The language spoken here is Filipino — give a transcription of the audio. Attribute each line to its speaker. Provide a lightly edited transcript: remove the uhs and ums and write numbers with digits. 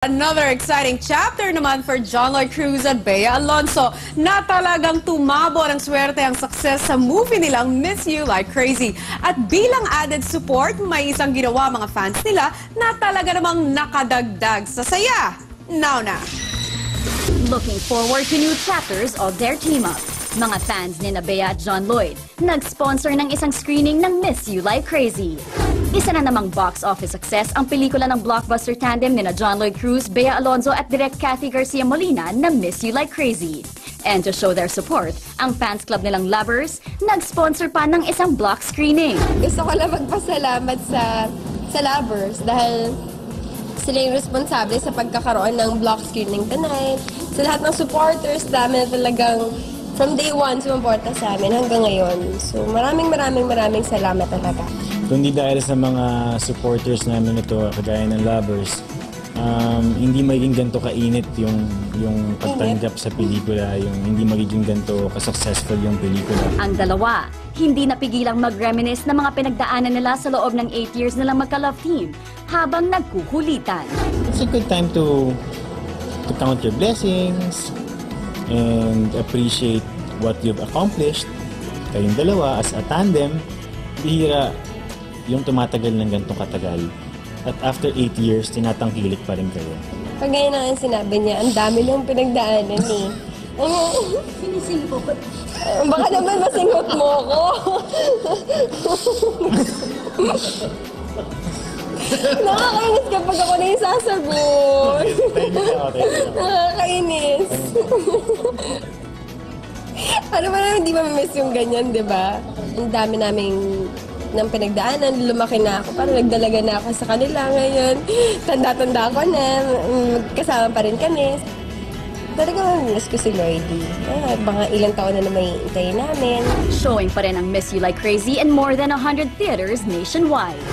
Speaker 1: Another exciting chapter naman for John Lloyd Cruz at Bea Alonzo na talagang tumabo ng swerte ang success sa movie nilang Miss You Like Crazy. At bilang added support, may isang ginawa mga fans nila na talaga namang nakadagdag sa saya. Now na!
Speaker 2: Looking forward to new chapters of their team-up. Mga fans ni Bea at John Lloyd nag-sponsor ng isang screening ng Miss You Like Crazy. Isa na namang box office success ang pelikula ng blockbuster tandem ni John Lloyd Cruz, Bea Alonzo at Direk Cathy Garcia Molina na Miss You Like Crazy. And to show their support, ang fans club nilang Lovers nag-sponsor pa ng isang block screening.
Speaker 3: Gusto ko lang magpasalamat sa Lovers dahil sila yung responsable sa pagkakaroon ng block screening tonight. Sa lahat ng supporters namin talagang from day one sumuporta sa amin hanggang ngayon. So maraming salamat talaga.
Speaker 4: Kundi dahil sa mga supporters namin ito, kagaya ng Lovers, hindi magiging ganito kainit yung pagtanggap sa pelikula, yung hindi magiging ganito ka-successful yung pelikula.
Speaker 2: Ang dalawa, hindi napigilang mag-reminisce ng mga pinagdaanan nila sa loob ng 8 years nilang magka-love team habang nagkukulitan.
Speaker 4: It's a good time to count your blessings and appreciate what you've accomplished. Kayong dalawa as a tandem, bihira yung tumatagal ng gantong katagal. At after 8 years, tinatangkilik pa rin kayo.
Speaker 3: Kagaya na ang sinabi niya, ang dami niyang pinagdaanan eh.
Speaker 2: Sinisingot.
Speaker 3: Baka naman masingot mo ako. Nakakainis kapag ako na yung sasagot. Nakakainis. Ano ba naman hindi mamimiss yung ganyan, di ba? Ang dami naming ng pinagdaanan, lumaki na ako, parang nagdalaga na ako sa kanila ngayon. Tanda-tanda ako na, kasama pa rin kami. Talagang mamimiss ko si Lloydie. Baka ilang taon na naman iintayin namin.
Speaker 2: Showing pa rin ang Miss You Like Crazy in more than 100 theaters nationwide.